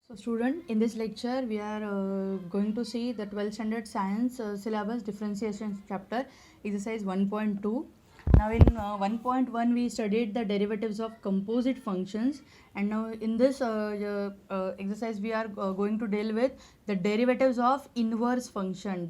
So student, in this lecture we are going to see the 12th standard science syllabus differentiation chapter exercise 1.2. Now in 1.1 we studied the derivatives of composite functions, and now in this exercise we are going to deal with the derivatives of inverse function.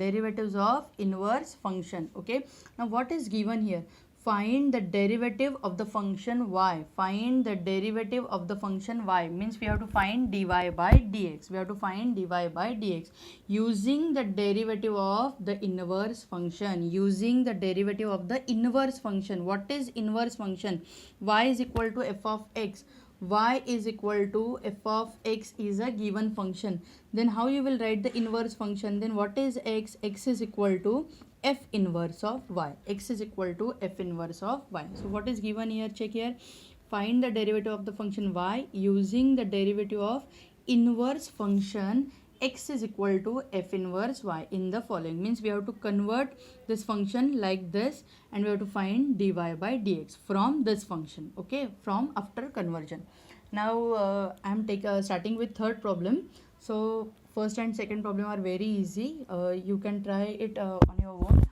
Okay, now what is given here? Find the derivative of the function y. Find the derivative of the function y means we have to find dy by dx. We have to find dy by dx using the derivative of the inverse function. Using the derivative of the inverse function. What is inverse function? Y is equal to f of x. Y is equal to f of x is a given function. Then how you will write the inverse function? Then what is x? X is equal to f inverse of y. X is equal to f inverse of y. So what is given here? Check here. Find the derivative of the function y using the derivative of inverse function x is equal to f inverse y in the following. Means we have to convert this function like this, and we have to find dy by dx from this function. Okay, from after conversion. Now I am starting with third problem. So first and second problem are very easy. You can try it on your own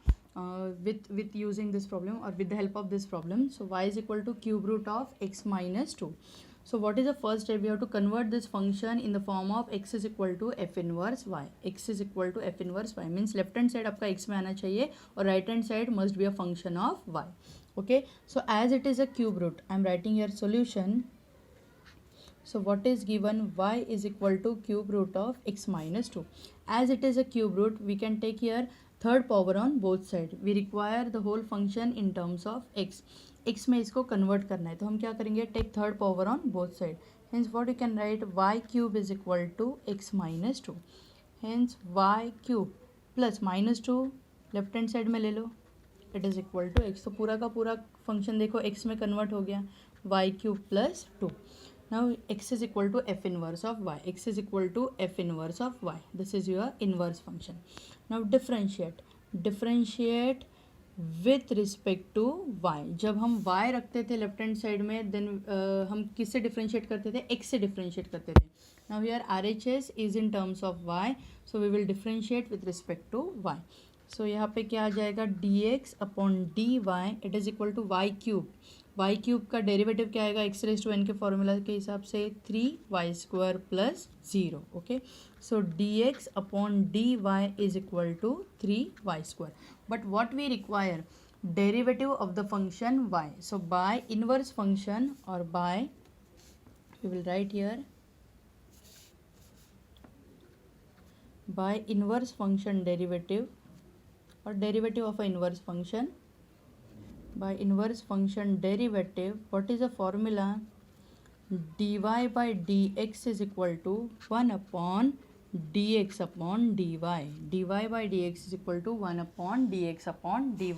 with using this problem or with the help of this problem. So y is equal to cube root of x minus 2. So what is the first step? We have to convert this function in the form of x is equal to f inverse y. X is equal to f inverse y means left hand side आपका x में आना चाहिए और right hand side must be a function of y. Okay, so as it is a cube root, I am writing here solution. So what is given? Y is equal to cube root of x minus 2. As it is a cube root, we can take here third power on both sides. We require the whole function in terms of x. x में इसको convert करना है, तो हम क्या करेंगे? Take third power on both sides. Hence what you can write? Y cube is equal to x minus 2. Hence y cube plus minus 2 left hand side में ले लो. It is equal to x. तो पूरा का पूरा function देखो x में convert हो गया. Y cube plus 2. Now x is equal to f inverse of y. X is equal to f inverse of y. This is your inverse function. Now differentiate. Differentiate with respect to y. जब हम y रखते थे left hand side में, then हम किससे differentiate करते थे? x से डिफ्रेंशिएट करते थे. Now here RHS is in terms of y, so we will differentiate with respect to y. So यहाँ पे क्या आ जाएगा? dx upon dy it is equal to y cube. y cube का डेरिवेटिव क्या आएगा? x रेज टू n के formula के हिसाब से 3y square plus 0. Okay, so dx upon dy is equal to 3y square. But what we require? Derivative of the function y. So by inverse function और by we will write here by inverse function derivative or derivative of an inverse function. By inverse function derivative, what is the formula? dy by dx is equal to 1 upon dx upon dy. dy by dx is equal to 1 upon dx upon dy.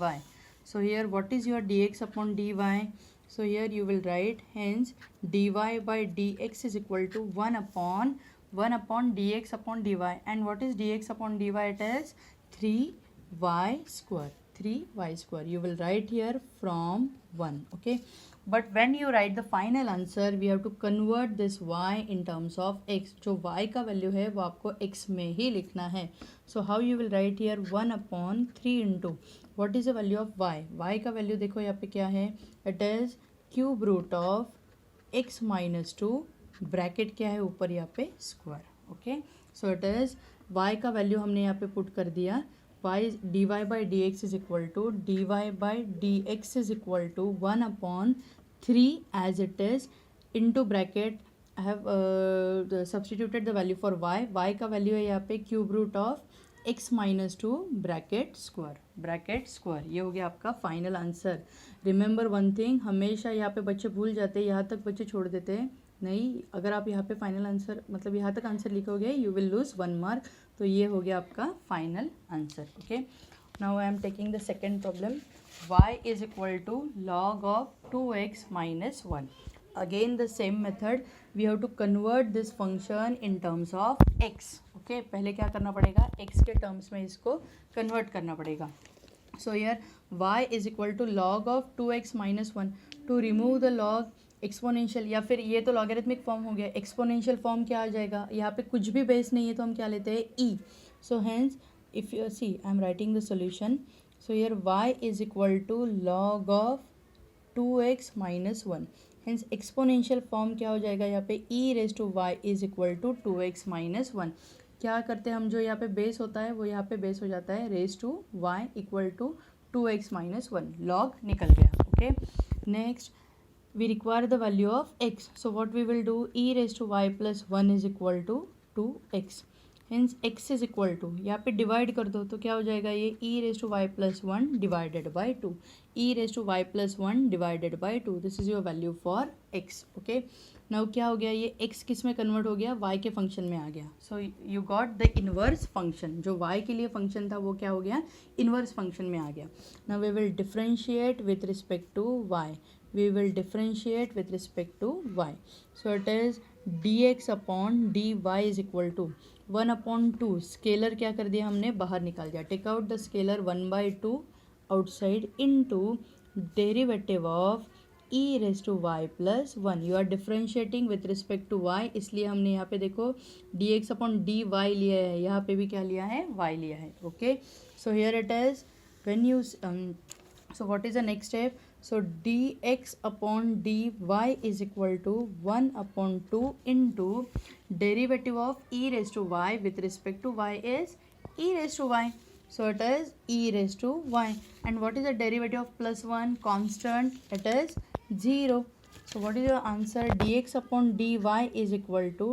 So here what is your dx upon dy? So here you will write, hence dy by dx is equal to 1 upon dx upon dy. And what is dx upon dy? It is 3y square. 3y square you will write here from 1. Okay, but when you write the final answer, we have to convert this y in terms of x. जो y का value है वो आपको x में ही लिखना है. So how you will write here? 1 upon 3 into what is the value of y? y का value देखो यहाँ पे क्या है? It is cube root of x minus 2 bracket क्या है ऊपर यहाँ पे? Square. Okay, so it is y का वैल्यू हमने यहाँ पे पुट कर दिया. y dy by dx is equal to dy by dx is equal to 1 upon 3 as it is into bracket. I have substituted the value for y. y का value है यहाँ पे cube root of x minus 2 bracket square. ये हो गया आपका final answer. Remember one thing, हमेशा यहाँ पे बच्चे भूल जाते हैं, यहाँ तक बच्चे छोड़ देते हैं. नहीं, अगर आप यहाँ पे फाइनल आंसर मतलब यहाँ तक आंसर लिखोगे यू विल लूज 1 मार्क. तो ये हो गया आपका final answer. Okay, now I am taking the second problem. y is equal to log of 2x minus 1. Again the same method, we have to convert this function in terms of x. Okay, पहले क्या करना पड़ेगा? x के terms में इसको convert करना पड़ेगा. So here y is equal to log of 2x minus 1. To remove the log, exponential, या फिर ये तो लॉगरिथमिक फॉर्म हो गया, एक्सपोनेंशियल फॉर्म क्या आ जाएगा, यहाँ पे कुछ भी बेस नहीं है तो हम क्या लेते हैं, e. So hence if you see I am writing the solution. So here y is equal to log of 2x minus 1. Hence exponential form क्या हो जाएगा यहाँ पे, e raise to y is equal to 2x minus 1. क्या करते हैं हम, जो यहाँ पे बेस होता है वो यहाँ पे बेस हो जाता है raise to y equal to 2x minus 1. Log निकल गया. Okay, next we require the value of x. So what we will do, e raised to y plus 1 is equal to 2x. Hence x is equal to, यहाँ पे divide कर दो तो क्या हो जाएगा, ये e raised to y plus 1 divided by 2. e raised to y plus 1 divided by 2. This is your value for x. Okay. Now क्या हो गया, ये x किस में कन्वर्ट हो गया, y के फंक्शन में आ गया. So you got the inverse function. जो y के लिए फंक्शन था वो क्या हो गया, इनवर्स फंक्शन में आ गया. Now we will differentiate with respect to y. We will differentiate with respect to y. So it is dx upon dy is equal to 1 upon 2. Scalar क्या कर दिया हमने, बाहर निकाल दिया. Take out the scalar 1/2 outside into derivative of e raise to y plus 1. You are differentiating with respect to y, इसलिए हमने यहाँ पे देखो dx अपॉन dy लिया है, यहाँ पे भी क्या लिया है, y लिया है. Okay, so here it is when you so what is the next step? So dx upon dy is equal to 1 upon 2 into derivative of e raised to y with respect to y is e raised to y. So it is e raised to y. And what is the derivative of plus 1? Constant. It is 0. So what is your answer? dx upon dy is equal to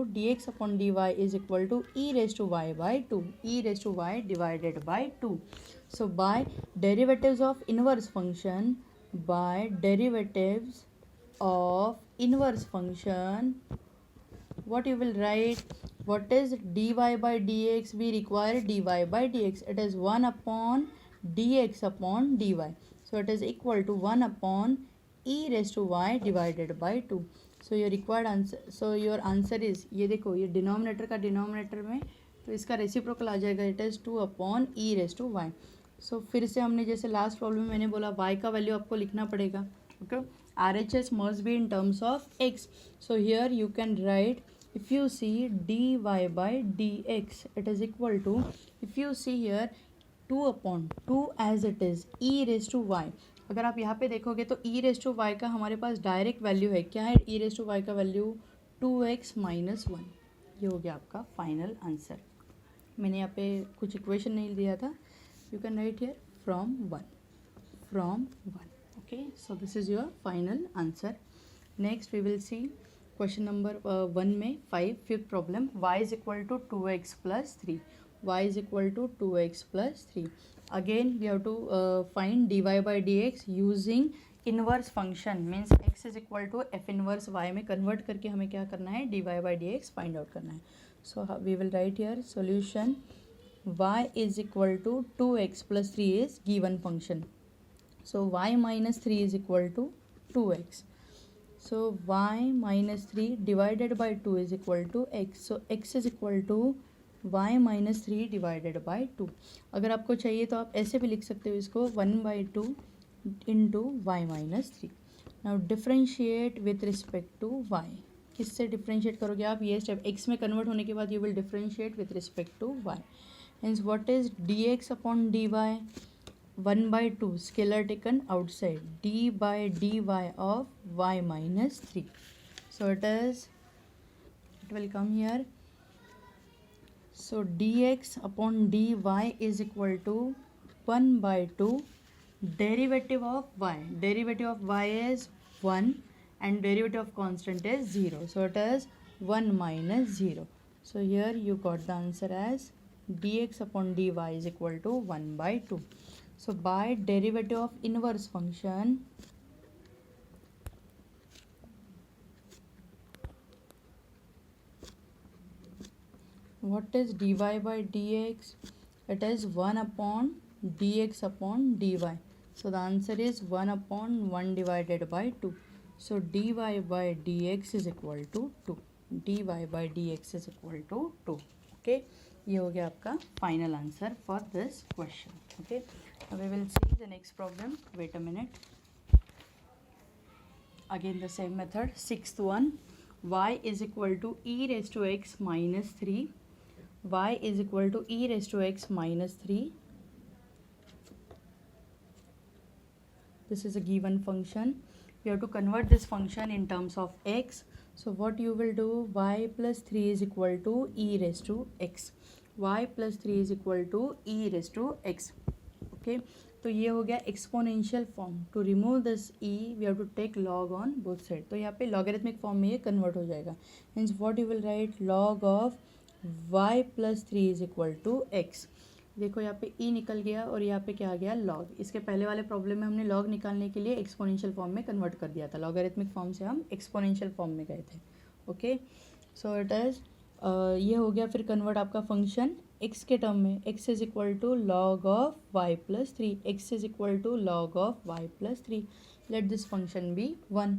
e raised to y by 2. e raised to y divided by 2. So by derivatives of inverse function, what you will write? What is dy by dx? We require dy by dx. It is 1 upon dx upon dy. So it is equal to 1 upon e raised to y divided by 2. So your required answer, so your answer is, ये देखो ये denominator का denominator में तो इसका reciprocal आ जाएगा. It is 2 upon e raise to y. So फिर से हमने जैसे लास्ट प्रॉब्लम में मैंने बोला y का वैल्यू आपको लिखना पड़ेगा. Okay, R H S must be in terms of x. So here you can right, if you see dy by dx, it is equal to, if you see here 2 upon 2 as it is e raised to y. अगर आप यहाँ पे देखोगे तो e raised to y का हमारे पास direct value है. क्या है e raised to y का वैल्यू, 2x माइनस 1. ये हो गया आपका फाइनल आंसर. मैंने यहाँ पे कुछ इक्वेशन नहीं दिया था. You can write here from 1. Okay, so this is your final answer. Next we will see question number 1 में 5th problem. y is equal to 2x plus 3. y is equal to 2x plus 3. Again we have to find dy by dx using inverse function. Means x is equal to f inverse y में convert करके हमें क्या करना है, dy by dx find out करना है. So we will write here solution. y is equal to 2x plus 3 is given function. So y minus 3 is equal to 2x. So y minus 3 divided by 2 is equal to x. So x is equal to y minus 3 divided by 2. अगर आपको चाहिए तो आप ऐसे भी लिख सकते हो इसको, 1/2 into y minus 3. Now differentiate with respect to y. किससे डिफ्रेंशिएट करोगे आप, ये स्टेप x में कन्वर्ट होने के बाद you will differentiate with respect to y. Hence what is dx upon dy? 1/2 scalar taken outside, d by dy of y minus 3. So it will come here. So dx upon dy is equal to 1/2 derivative of y. Derivative of y is 1 and derivative of constant is 0. So it is 1 minus 0. So here you got the answer as dx upon dy is equal to 1/2. So by derivative of inverse function, what is dy by dx? It is 1 upon dx upon dy. So the answer is 1 upon 1 divided by 2. So dy by dx is equal to 2. dy by dx is equal to 2. Okay, ये हो गया आपका final answer for this question. Okay, we will see the next problem. Wait a minute. Again the same method. Sixth one, y is equal to e raised to x minus 3. Y is equal to e raised to x minus 3. This is a given function. You have to convert this function in terms of x. So what you will do, y plus 3 is equal to e raised to x. Y plus 3 is equal to e raised to x. Okay, तो ये हो गया exponential form. To remove this e we have to take log on both side. तो यहाँ पे logarithmic form में ये convert हो जाएगा. Means what you will write, log of y plus 3 is equal to x. देखो यहाँ पे ई निकल गया और यहाँ पे क्या आ गया, लॉग. इसके पहले वाले प्रॉब्लम में हमने लॉग निकालने के लिए एक्सपोनेंशियल फॉर्म में कन्वर्ट कर दिया था. लॉगरिथमिक फॉर्म से हम एक्सपोनेंशियल फॉर्म में गए थे. ओके, सो इट इज़ ये हो गया. फिर कन्वर्ट आपका फंक्शन x के टर्म में. x is equal to log of y plus 3. x is equal to log of y plus 3. Let this function be 1.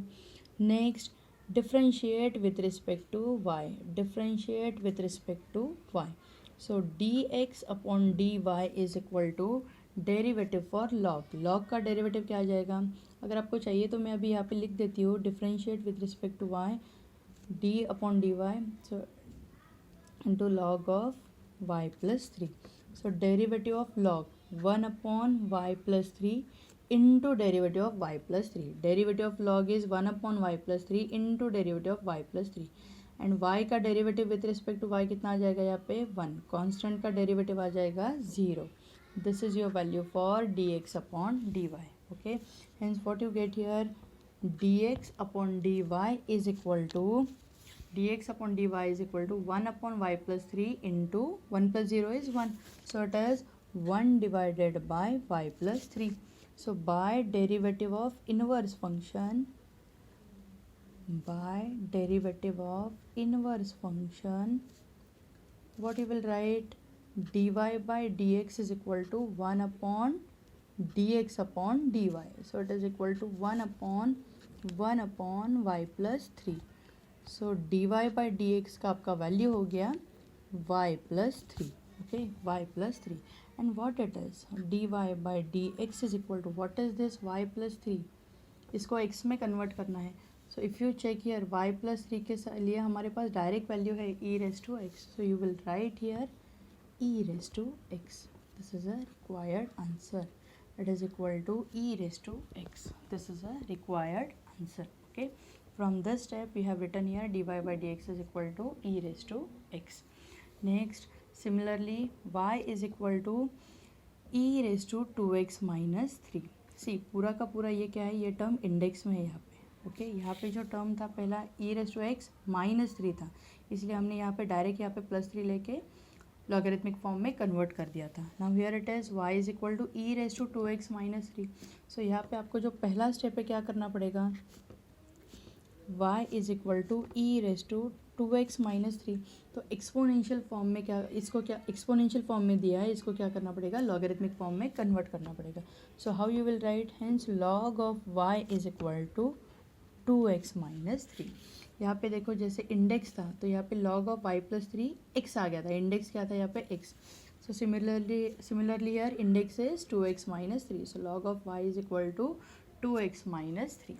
Next, differentiate with respect to y. Differentiate with respect to y. So dx upon dy is equal to derivative for log. Log का derivative क्या आ जाएगा, अगर आपको चाहिए तो मैं अभी यहाँ पे लिख देती हूँ. Differentiate with respect to y, d upon d y, so into log of y plus 3. So derivative of log 1 upon y plus 3 into derivative of y plus 3. Derivative of log is 1 upon y plus 3 into derivative of y plus 3. And y का derivative with respect to y कितना आ जाएगा, यहाँ पे 1. Constant का derivative आ जाएगा 0. This is your value for dx upon dy. Okay, hence what you get here, dx upon dy is equal to dx upon dy is equal to 1 upon y plus 3 into 1 plus 0 is 1. So it is 1 divided by y plus 3. So by derivative of inverse function, what you will write, dy by dx is equal to 1 upon dx upon dy. So it is equal to 1 upon y plus 3. So dy by dx का आपका value हो गया y plus 3. Okay, y plus 3. And what it is, dy by dx is equal to, what is this, y plus 3. इसको x में convert करना है. So if you check here, y plus 3 के लिए हमारे पास डायरेक्ट वैल्यू है e raised to x. So you will write here e raised to x. This is a required answer. It is equal to e raised to x. This is a required answer. Okay, from this step we have written here dy by dx is equal to e raised to x. Next, similarly y is equal to e raised to 2x minus 3. सी पूरा का पूरा ये क्या है, ये term index में है यहाँ पे. ओके, यहाँ पे जो टर्म था पहला e raised to x minus 3 था, इसलिए हमने यहाँ पे डायरेक्ट यहाँ पे प्लस 3 लेके लॉगरिथमिक फॉर्म में कन्वर्ट कर दिया था. Now here it is y is equal to e raised to 2x minus 3. सो यहाँ पे आपको जो पहला स्टेप है क्या करना पड़ेगा, y is equal to e raised to 2x minus 3. तो एक्सपोनेंशियल फॉर्म में क्या, इसको क्या एक्सपोनेंशियल फॉर्म में दिया है, इसको क्या करना पड़ेगा, लॉगरिथमिक फॉर्म में कन्वर्ट करना पड़ेगा. So how you will write, hence log of y is equal to 2x minus 3. यहाँ पे देखो जैसे इंडेक्स था तो यहाँ पे log of y plus 3 x आ गया था. इंडेक्स क्या था यहाँ पे x. So similarly here index is 2x minus 3. सो log of y is equal to 2x minus 3.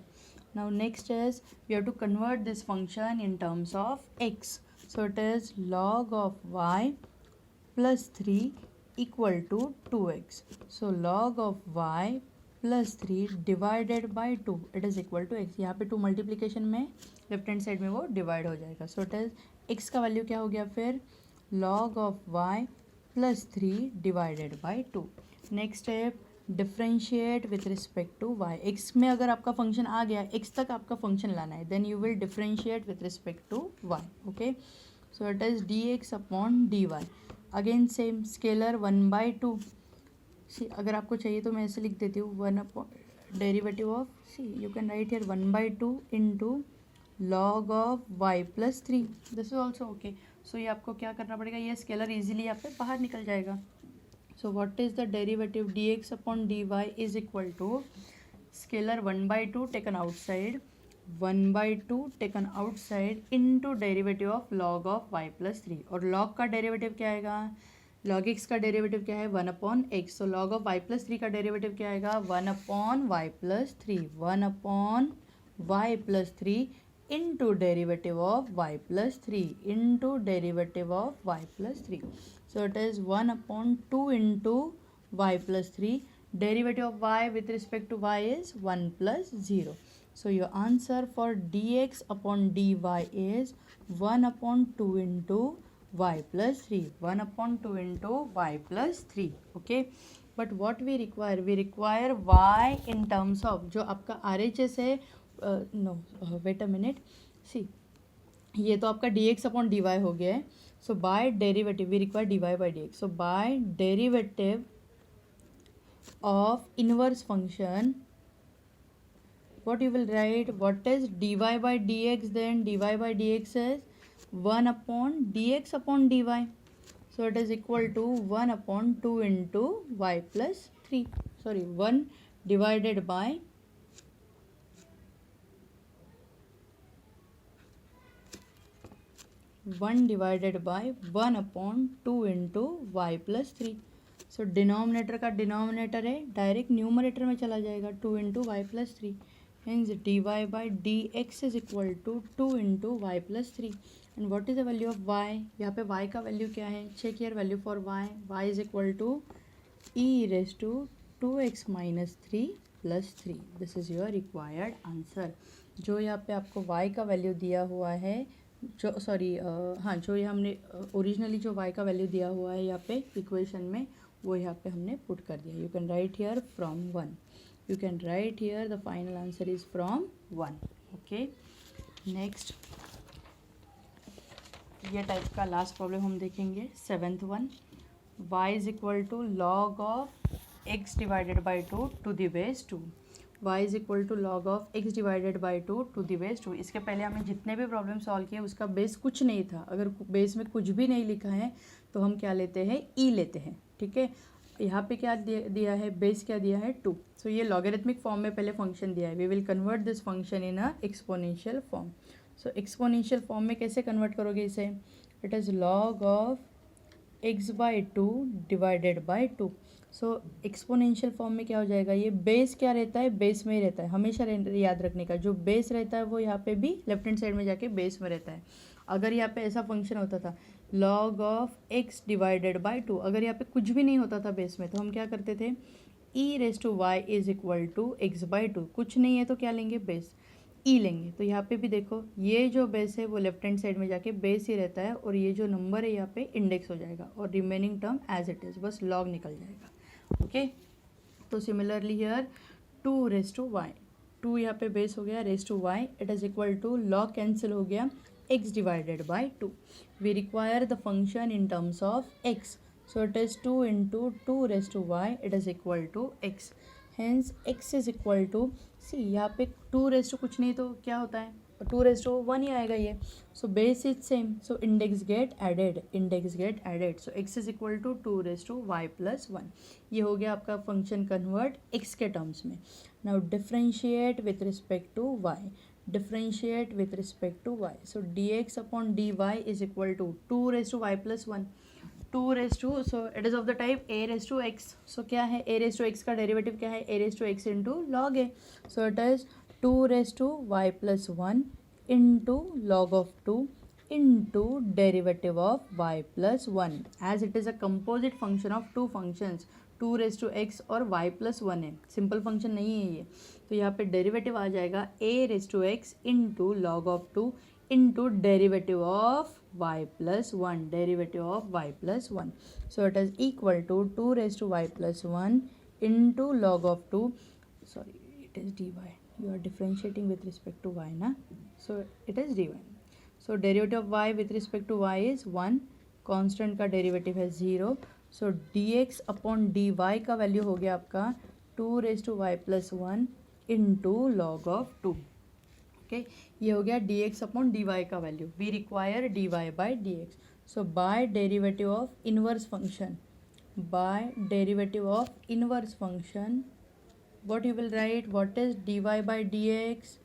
Now next is we have to convert this function in terms of x. So it is log of y plus 3 equal to 2x. So log of y plus 3 divided by 2 it is equal to x. यहाँ पे 2 multiplication में left hand side में वो divide हो जाएगा. सो it is x का value क्या हो गया फिर, log of y plus 3 divided by 2. Next step, differentiate with respect to y. x में अगर आपका फंक्शन आ गया, x तक आपका फंक्शन लाना है, then you will differentiate with respect to y. Okay, so it is dx upon dy. Again same scalar 1/2. See अगर आपको चाहिए तो मैं ऐसे लिख देती हूँ, 1 upon derivative of, see you can write here 1/2 into log of y plus 3. This is also okay. So ये आपको क्या करना पड़ेगा, ये स्केलर इजीली यहाँ पे बाहर निकल जाएगा. So what is the derivative, dx upon dy is equal to scalar 1/2 taken outside, 1/2 taken outside into derivative of log of y plus 3. और log का डेरिवेटिव क्या आएगा, log x का डेरिवेटिव क्या है 1 upon x. so log of y plus 3 का derivative क्या आएगा 1 upon y plus 3. 1 upon y plus 3 into derivative of y plus 3 into derivative of y plus 3. So it is 1 upon 2 into y plus 3. Derivative of y with respect to y is 1 plus 0. So your answer for dx upon dy is 1 upon 2 into y plus 3. 1 upon 2 into y plus 3. Okay. But what we require y in terms of जो आपका RHS है, no wait a minute, see ये तो आपका dx upon dy हो गया है. So by derivative we require dy by dx. So by derivative of inverse function, what you will write, what is dy by dx, then dy by dx is 1 upon dx upon dy. So it is equal to 1 upon 2 into y plus 3. Sorry, 1 divided by 1 upon 2 into y plus 3. So denominator का denominator है, direct numerator में चला जाएगा, 2 into y plus 3. Hence d y by d x is equal to 2 into y plus 3. And what is the value of y? यहाँ पे y का value क्या है? Check here value for y. Y is equal to e raise to 2x minus 3 plus 3. This is your required answer. जो यहाँ पे आपको y का वैल्यू दिया हुआ है, जो सॉरी हाँ, जो ये हमने ओरिजिनली जो y का वैल्यू दिया हुआ है यहाँ पे इक्वेशन में, वो यहाँ पे हमने पुट कर दिया. You can write here from 1. You can write here the final answer is from 1. Okay, next ये टाइप का लास्ट प्रॉब्लम हम देखेंगे, 7th one. y is equal to log of x divided by 2 to the base 2. y is equal to log of x divided by 2 to the base 2. इसके पहले हमने जितने भी problem solve किए उसका बेस कुछ नहीं था. अगर बेस में कुछ भी नहीं लिखा है तो हम क्या लेते हैं? e लेते हैं. ठीक है, यहाँ पे क्या दिया है? बेस क्या दिया है? 2. सो ये लॉगरिथमिक फॉर्म में पहले फंक्शन दिया है. We will convert this function in a exponential form. So exponential form में कैसे कन्वर्ट करोगे इसे? It is log of x by 2 divided by 2. So exponential form में क्या हो जाएगा? ये बेस क्या रहता है? बेस में ही रहता है. हमेशा याद रखने का, जो बेस रहता है वो यहाँ पे भी लेफ्ट हैंड साइड में जाके बेस में रहता है. अगर यहाँ पे ऐसा फंक्शन होता था log of x divided by 2, अगर यहाँ पे कुछ भी नहीं होता था बेस में, तो हम क्या करते थे? E raise to y is equal to x by 2. कुछ नहीं है तो क्या लेंगे? बेस ई लेंगे. तो यहाँ पे भी देखो, ये जो बेस है वो लेफ्ट हैंड साइड में जाके बेस ही रहता है, और ये जो नंबर है यहाँ पे इंडेक्स हो जाएगा, और remaining term as it is, बस लॉग निकल जाएगा. ओके, तो similarly here 2 raise to y, 2 यहाँ पे बेस हो गया, raise to y, it is equal to log cancel हो गया, x divided by 2. We require the function in terms of x. So it is 2 into 2 raised to y, it is equal to x. Hence x is equal to, see यहाँ पे 2 raised to कुछ नहीं तो क्या होता है? 2 raised to 1 ही आएगा ये. So base is same, so index get added, index get added. So x is equal to 2 raised to y plus 1. ये हो गया आपका फंक्शन कन्वर्ट x के टर्म्स में. Now differentiate with respect to y. Differentiate with respect to y. So dx upon dy is equal to 2 raised to y plus 1. 2 raised to, so it is of the type a raised to x. So क्या है? a raised to x का derivative क्या है? a raised to x into log a. So it is 2 raised to y plus 1 into log of 2 into derivative of y plus 1. As it is a composite function of two functions, 2 raise to x और y plus 1 है, simple function नहीं है ये. तो यहाँ पे derivative आ जाएगा a raise to x into log of 2 into derivative of y plus 1, derivative of y plus 1. So it is equal to 2 raise to y plus 1 into log of 2, sorry it is dy. You are differentiating with respect to y ना, so it is dy. So derivative of y with respect to y is 1, constant का derivative है 0. So dx upon dy का value हो गया आपका 2 raise to y plus 1 into log of 2. Okay, ये हो गया dx अपॉन dy का value. We require dy by dx. So by derivative of inverse function, by derivative of inverse function, what you will write? What is dy by dx?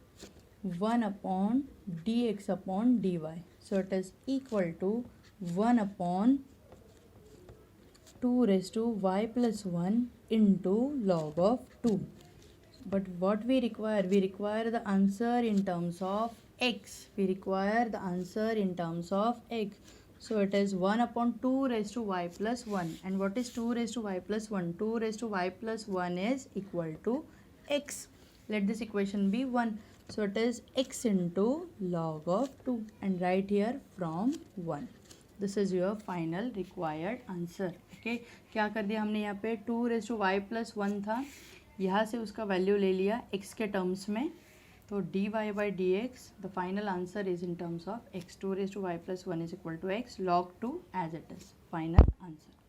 1 upon dx upon dy. So it is equal to 1 upon 2 raised to y plus 1 into log of 2. but what we require the answer in terms of x. We require the answer in terms of x. So it is 1 upon 2 raised to y plus 1. And what is 2 raised to y plus 1? 2 raised to y plus 1 is equal to x. Let this equation be 1. So it is x into log of 2, and write here from 1. This is your final required answer. Okay, क्या कर दिया हमने यहाँ पे 2 raised to y plus 1 था, यहाँ से उसका वैल्यू ले लिया x के टर्म्स में, तो dy by dx the final answer is in terms of x. 2 raised to y plus 1 is equal to x log 2 as it is. Final answer.